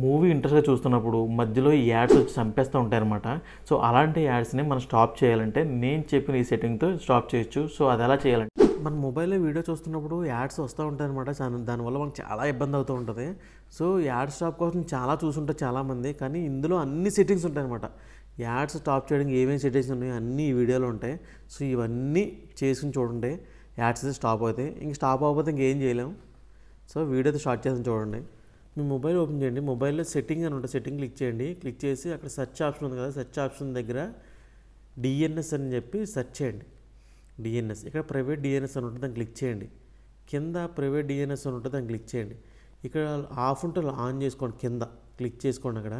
Movie ఇంట్రెస్ట్‌గా చూస్తున్నప్పుడు మధ్యలో ఈ యాడ్స్ వచ్చి చంపేస్తూ ఉంటాయన్నమాట. సో, అలాంటి యాడ్స్‌ని మనం స్టాప్ చేయాలంటే నేను చెప్పిన ఈ సెట్టింగ్‌తో స్టాప్ చేయొచ్చు. సో, అది ఎలా చేయాలంటే మన మొబైల్‌లో వీడియో చూస్తున్నప్పుడు యాడ్స్ వస్తూ ఉంటాయన్నమాట. దానివల్ల మనకు చాలా ఇబ్బంది అవుతూ ఉంటది. సో, యాడ్ స్టాప్ కోసం చాలా చూసుంటారు చాలామంది. కానీ ఇందులో అన్ని సెట్టింగ్స్ ఉంటాయన్నమాట. యాడ్స్ స్టాప్ చేయడానికి ఏమేమి సెట్టింగ్స్ ఉన్నాయో అన్నీ ఈ వీడియోలో ఉంటాయి. సో, ఇవన్నీ చేసుకొని చూడండి. యాడ్స్ అయితే స్టాప్ అవుతాయి. ఇంక స్టాప్ అవ్వకపోతే ఇంకేం చేయలేం. సో, వీడియో అయితే స్టార్ట్ చేద్దాం చూడండి. మీ మొబైల్ ఓపెన్ చేయండి. మొబైల్లో సెట్టింగ్ అని ఉంటుంది. సెట్టింగ్ క్లిక్ చేయండి. క్లిక్ చేసి అక్కడ సెర్చ్ ఆప్షన్ ఉంది కదా, సెర్చ్ ఆప్షన్ దగ్గర డిఎన్ఎస్ అని చెప్పి సెర్చ్ చేయండి. డిఎన్ఎస్ ఇక్కడ ప్రైవేట్ డిఎన్ఎస్ అని ఉంటుంది, దాన్ని క్లిక్ చేయండి. కింద ప్రైవేట్ డిఎన్ఎస్ అని ఉంటుంది, దాన్ని క్లిక్ చేయండి. ఇక్కడ ఆఫ్ ఉంటే ఆన్ చేసుకోండి. కింద క్లిక్ చేసుకోండి. అక్కడ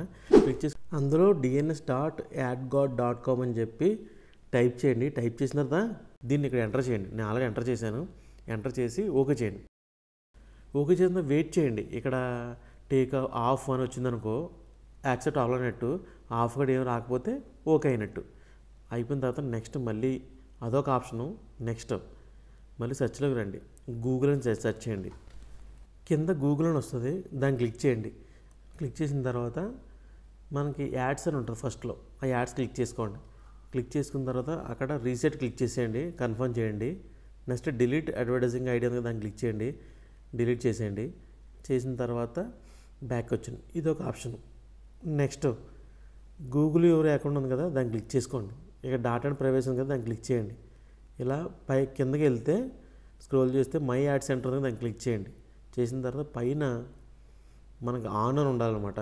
క్లిక్ చేసి అందులో dns.adgod.com అని చెప్పి టైప్ చేయండి. టైప్ చేసిన తర్వాత దీన్ని ఇక్కడ ఎంటర్ చేయండి. నేను ఆల్రెడీ ఎంటర్ చేశాను. ఎంటర్ చేసి ఓకే చేయండి. ఓకే చేసిన వెయిట్ చేయండి. ఇక్కడ టేక్ ఆఫ్ అని వచ్చిందనుకో యాక్సెప్ట్ అవ్వనట్టు, ఆఫ్ కూడా ఏం రాకపోతే ఓకే అయినట్టు. అయిపోయిన తర్వాత నెక్స్ట్ మళ్ళీ అదొక ఆప్షను. నెక్స్ట్ మళ్ళీ సెర్చ్లోకి రండి. గూగుల్ అని సెర్చ్ చేయండి. కింద గూగుల్ అని వస్తుంది, దాన్ని క్లిక్ చేయండి. క్లిక్ చేసిన తర్వాత మనకి యాడ్స్ అని ఉంటుంది ఫస్ట్లో. ఆ యాడ్స్ క్లిక్ చేసుకోండి. క్లిక్ చేసుకున్న తర్వాత అక్కడ రీసెట్ క్లిక్ చేసేయండి, కన్ఫర్మ్ చేయండి. నెక్స్ట్ డిలీట్ అడ్వర్టైజింగ్ ఐడి ఉంది, దాన్ని క్లిక్ చేయండి. డిలీట్ చేసేయండి. చేసిన తర్వాత బ్యాక్ వచ్చింది, ఇది ఒక ఆప్షన్. నెక్స్ట్ గూగుల్ ఎవరు అకౌంట్ ఉంది కదా, దాన్ని క్లిక్ చేసుకోండి. ఇక డాటా అండ్ ప్రైవసీ ఉంది కదా, దాన్ని క్లిక్ చేయండి. ఇలా పై కిందకి వెళ్తే స్క్రోల్ చేస్తే మై యాడ్ సెంటర్ ఉంది, దాన్ని క్లిక్ చేయండి. చేసిన తర్వాత పైన మనకి ఆన్ అని ఉండాలన్నమాట.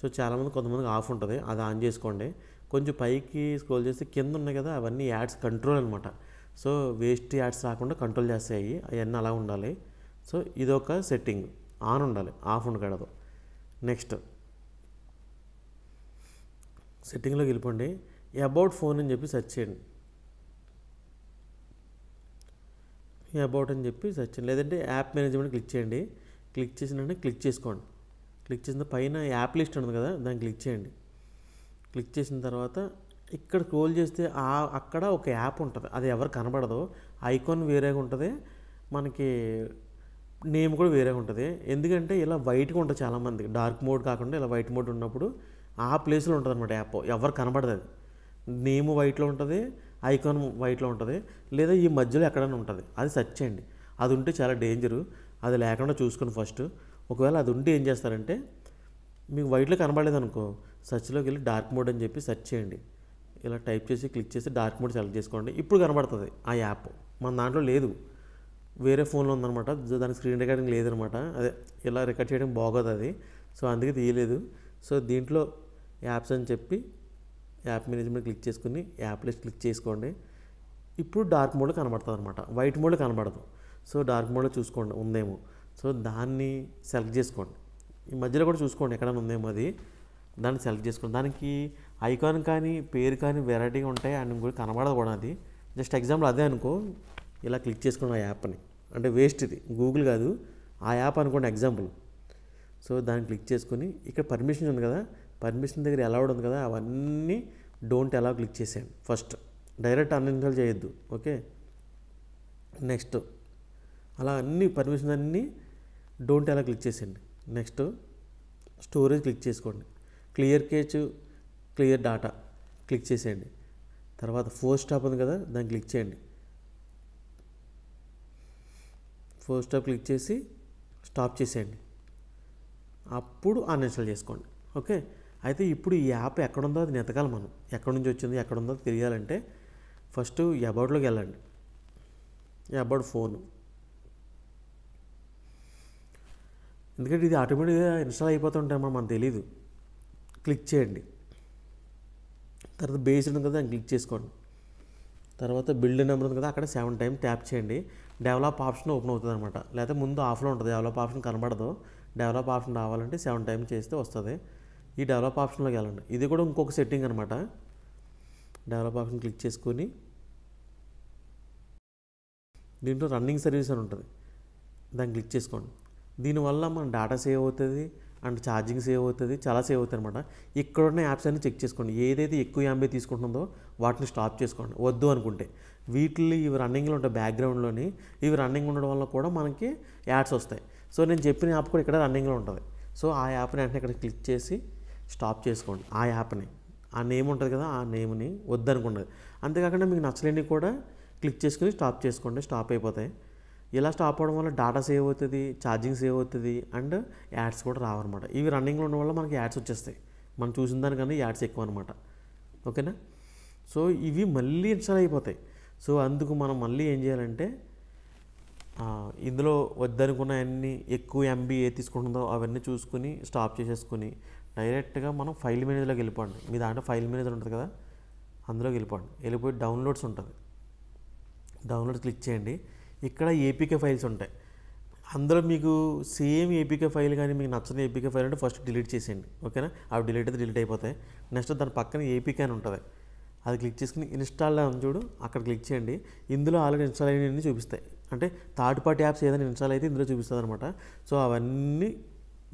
సో చాలామంది కొంతమందికి ఆఫ్ ఉంటుంది, అది ఆన్ చేసుకోండి. కొంచెం పైకి స్క్రోల్ చేస్తే కింద ఉన్నాయి కదా, అవన్నీ యాడ్స్ కంట్రోల్ అనమాట. సో వేస్ట్ యాడ్స్ రాకుండా కంట్రోల్ చేస్తాయి, అవన్నీ అలా ఉండాలి. సో ఇదొక సెట్టింగ్, ఆన్ ఉండాలి, ఆఫ్ ఉండకూడదు. నెక్స్ట్ సెట్టింగ్లోకి వెళ్ళిపోండి. అబౌట్ ఫోన్ అని చెప్పి సెర్చ్ చేయండి. అబౌట్ అని చెప్పి సెర్చ్ చేయండి, లేదంటే యాప్ మేనేజ్మెంట్ క్లిక్ చేయండి. క్లిక్ చేసిన క్లిక్ చేసుకోండి. క్లిక్ చేసిన పైన యాప్ లిస్ట్ ఉంది కదా, దాన్ని క్లిక్ చేయండి. క్లిక్ చేసిన తర్వాత ఇక్కడ స్క్రోల్ చేస్తే అక్కడ ఒక యాప్ ఉంటుంది, అది ఎవరు కనబడదు. ఐకాన్ వేరేగా ఉంటుంది, మనకి నేమ్ కూడా వేరేగా ఉంటుంది. ఎందుకంటే ఇలా వైట్గా ఉంటుంది చాలామందికి, డార్క్ మోడ్ కాకుండా ఇలా వైట్ మోడ్ ఉన్నప్పుడు ఆ ప్లేస్లో ఉంటుంది అనమాట యాప్, ఎవరు కనబడదు. అది నేమ్ వైట్లో ఉంటుంది, ఐకాన్ వైట్లో ఉంటుంది, లేదా ఈ మధ్యలో ఎక్కడైనా ఉంటుంది, అది సెర్చ్ చేయండి. అది ఉంటే చాలా డేంజరు, అది లేకుండా చూసుకొని ఫస్ట్. ఒకవేళ అది ఉంటే ఏం చేస్తారంటే మీకు వైట్లో కనబడలేదు అనుకో, సెర్చ్లోకి వెళ్ళి డార్క్ మోడ్ అని చెప్పి సెర్చ్ చేయండి. ఇలా టైప్ చేసి క్లిక్ చేసి డార్క్ మోడ్ సెలెక్ట్ చేసుకోండి. ఇప్పుడు కనబడుతుంది ఆ యాప్. మన దాంట్లో లేదు, వేరే ఫోన్లో ఉందన్నమాట, దానికి స్క్రీన్ రికార్డింగ్ లేదనమాట. అదే ఇలా రికార్డ్ చేయడం బాగోదు అది, సో అందుకే తీయలేదు. సో దీంట్లో యాప్స్ అని చెప్పి యాప్ మేనేజ్మెంట్ క్లిక్ చేసుకుని యాప్ లిస్ట్ క్లిక్ చేసుకోండి. ఇప్పుడు డార్క్ మోడ్లో కనబడుతుంది అనమాట, వైట్ మోడ్లో కనబడదు. సో డార్క్ మోడ్లో చూసుకోండి ఉందేమో, సో దాన్ని సెలెక్ట్ చేసుకోండి. ఈ మధ్యలో కూడా చూసుకోండి ఎక్కడైనా ఉందేమో, అది దాన్ని సెలెక్ట్ చేసుకోండి. దానికి ఐకాన్ కానీ పేరు కానీ వెరైటీగా ఉంటాయి, అండ్ కూడా కనబడదు కూడా. అది జస్ట్ ఎగ్జాంపుల్ అదే అనుకో, ఇలా క్లిక్ చేసుకోండి ఆ యాప్ని, అంటే వేస్ట్, ఇది గూగుల్ కాదు, ఆ యాప్ అనుకోండి ఎగ్జాంపుల్. సో దాన్ని క్లిక్ చేసుకొని ఇక్కడ పర్మిషన్ ఉంది కదా, పర్మిషన్ దగ్గర అలౌడ్ ఉంది కదా, అవన్నీ డోంట్ అలౌ క్లిక్ చేసేయండి ఫస్ట్. డైరెక్ట్ అన్ఇన్స్టాల్ చేయొద్దు, ఓకే. నెక్స్ట్ అలా అన్ని పర్మిషన్ అన్నీ డోంట్ అలౌ క్లిక్ చేసేయండి. నెక్స్ట్ స్టోరేజ్ క్లిక్ చేసుకోండి. క్లియర్ కేచ్, క్లియర్ డాటా క్లిక్ చేసేయండి. తర్వాత ఫోర్ స్టాప్ ఉంది కదా, దాన్ని క్లిక్ చేయండి. ఫోర్ స్టాప్ క్లిక్ చేసి స్టాప్ చేసేయండి. అప్పుడు అన్ఇన్స్టాల్ చేసుకోండి, ఓకే. అయితే ఇప్పుడు ఈ యాప్ ఎక్కడుందో అది వెతకాలి మనం, ఎక్కడి నుంచి వచ్చింది ఎక్కడుందో తెలియాలంటే ఫస్ట్ అబౌట్లోకి వెళ్ళండి. అబౌట్ ఫోన్, ఎందుకంటే ఇది ఆటోమేటిక్గా ఇన్స్టాల్ అయిపోతుంటాయి, మనకు తెలియదు. క్లిక్ చేయండి. తర్వాత బేస్డ్ ఉంది కదా, దాన్ని క్లిక్ చేసుకోండి. తర్వాత బిల్డ్ నెంబర్ ఉంది కదా, అక్కడ 7 టైమ్స్ ట్యాప్ చేయండి. డెవలప్ ఆప్షన్ ఓపెన్ అవుతుంది అనమాట, లేకపోతే ముందు ఆఫ్లో ఉంటుంది, డెవలప్ ఆప్షన్ కనబడదు. డెవలప్ ఆప్షన్ రావాలంటే 7 టైమ్స్ చేస్తే వస్తుంది. ఈ డెవలప్ ఆప్షన్లోకి వెళ్ళండి. ఇది కూడా ఇంకొక సెట్టింగ్ అనమాట. డెవలప్ ఆప్షన్ క్లిక్ చేసుకొని దీంట్లో రన్నింగ్ సర్వీస్ అని ఉంటుంది, దాన్ని క్లిక్ చేసుకోండి. దీనివల్ల మన డేటా సేవ్ అవుతుంది అండ్ ఛార్జింగ్ సేవ్ అవుతుంది, చాలా సేవ్ అవుతుంది అనమాట. ఇక్కడున్న యాప్స్ అన్ని చెక్ చేసుకోండి, ఏదైతే ఎక్కువ ఎంబీ తీసుకుంటుందో వాటిని స్టాప్ చేసుకోండి వద్దు అనుకుంటే. వీటిని ఇవి రన్నింగ్లో ఉంటాయి బ్యాక్గ్రౌండ్లోని, ఇవి రన్నింగ్ ఉండడం వల్ల కూడా మనకి యాడ్స్ వస్తాయి. సో నేను చెప్పిన యాప్ కూడా ఇక్కడ రన్నింగ్లో ఉంటుంది. సో ఆ యాప్ని వెంటనే ఇక్కడ క్లిక్ చేసి స్టాప్ చేసుకోండి. ఆ యాప్ని, ఆ నేమ్ ఉంటుంది కదా, ఆ నేమ్ని వద్దనుకున్నది. అంతేకాకుండా మీకు నచ్చలేని కూడా క్లిక్ చేసుకుని స్టాప్ చేసుకోండి, స్టాప్ అయిపోతాయి. ఇలా స్టాప్ అవ్వడం వల్ల డేటా సేవ్ అవుతుంది, ఛార్జింగ్ సేవ్ అవుతుంది, అండ్ యాడ్స్ కూడా రావన్నమాట. ఇవి రన్నింగ్లో ఉండడం వల్ల మనకి యాడ్స్ వచ్చేస్తాయి. మనం చూసిన దానికన్నా యాడ్స్ ఎక్కువ అనమాట. ఓకేనా? సో ఇవి మళ్ళీ ఇన్స్టాల్ అయిపోతాయి. సో అందుకు మనం మళ్ళీ ఏం చేయాలంటే ఇందులో వద్దనుకున్న అన్ని ఎక్కువ ఎంబీ ఏ తీసుకుంటుందో అవన్నీ చూసుకుని స్టాప్ చేసేసుకుని డైరెక్ట్గా మనం ఫైల్ మేనేజర్లోకి వెళ్ళిపోండి. మీ దాంట్లో ఫైల్ మేనేజర్ ఉంటుంది కదా, అందులోకి వెళ్ళిపోండి. వెళ్ళిపోయి డౌన్లోడ్స్ ఉంటుంది, డౌన్లోడ్స్ క్లిక్ చేయండి. ఇక్కడ ఏపీకే ఫైల్స్ ఉంటాయి. అందులో మీకు సేమ్ ఏపీకే ఫైల్ కానీ మీకు నచ్చని ఏపీకే ఫైల్ అంటే ఫస్ట్ డిలీట్ చేసేయండి. ఓకేనా? అవి డిలీట్ అయితే డిలీట్ అయిపోతాయి. నెక్స్ట్ దాని పక్కన ఏపీకే అని ఉంటుంది, అది క్లిక్ చేసుకుని ఇన్స్టాల్ అని చూడు, అక్కడ క్లిక్ చేయండి. ఇందులో ఆల్రెడీ ఇన్స్టాల్ అయినవి చూపిస్తాయి. అంటే థర్డ్ పార్టీ యాప్స్ ఏదైనా ఇన్స్టాల్ అయితే ఇందులో చూపిస్తుంది అనమాట. సో అవన్నీ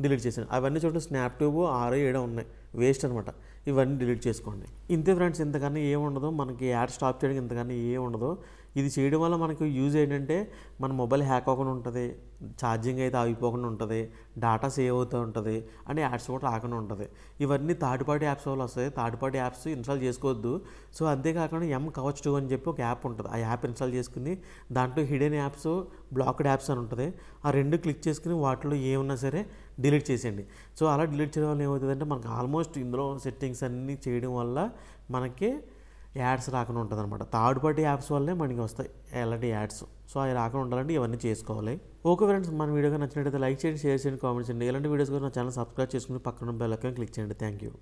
డిలీట్ చేసాను. అవన్నీ చూడండి, స్నాప్ ట్యూబ్ 6 7 ఉన్నాయి, వేస్ట్ అనమాట. ఇవన్నీ డిలీట్ చేసుకోండి. ఇంతే ఫ్రెండ్స్, ఇంతకన్నా ఏముండదు. మనకి యాడ్ స్టాప్ చేయడానికి ఇంతకన్నా ఏముండదు. ఇది చేయడం వల్ల మనకు యూజ్ ఏంటంటే మన మొబైల్ హ్యాక్ అవ్వకుండా ఉంటుంది, ఛార్జింగ్ అయితే ఆగిపోకుండా ఉంటుంది, డేటా సేవ్ అవుతూ ఉంటుంది, అండ్ యాడ్స్ కూడా రాకుండా ఉంటుంది. ఇవన్నీ థర్డ్ పార్టీ యాప్స్ వల్ల వస్తాయి. థర్డ్ పార్టీ యాప్స్ ఇన్స్టాల్ చేసుకోవద్దు. సో అంతేకాకుండా కవచ్ 2 అని చెప్పి ఒక యాప్ ఉంటుంది. ఆ యాప్ ఇన్స్టాల్ చేసుకుని దాంట్లో హిడెన్ యాప్స్, బ్లాక్డ్ యాప్స్ అని ఉంటుంది. ఆ రెండు క్లిక్ చేసుకుని వాటిలో ఏమున్నా సరే డిలీట్ చేసేయండి. సో అలా డిలీట్ చేయడం వల్ల ఏమవుతుందంటే మనకు ఆల్మోస్ట్ ఇందులో సెట్టింగ్స్ అన్నీ చేయడం వల్ల మనకి యాడ్స్ రాకుండా ఉంటుంది అనమాట. థర్డ్ పార్టీ యాప్స్ వల్లే మనకి వస్తాయి ఎలాంటి యాడ్స్. సో అవి రాకుండా ఉండాలంటే ఇవన్నీ చేసుకోవాలి. ఓకే ఫ్రెండ్స్, మన వీడియోగా నచ్చినట్టయితే లైక్ చేయండి, షేర్ చేయండి, కామెంట్ చేయండి. ఇలాంటి వీడియోస్ కూడా నా ఛానల్ సబ్స్క్రైబ్ చేసుకుని పక్కన బెల్ ఐకాన్ క్లిక్ చేయండి. Thank you.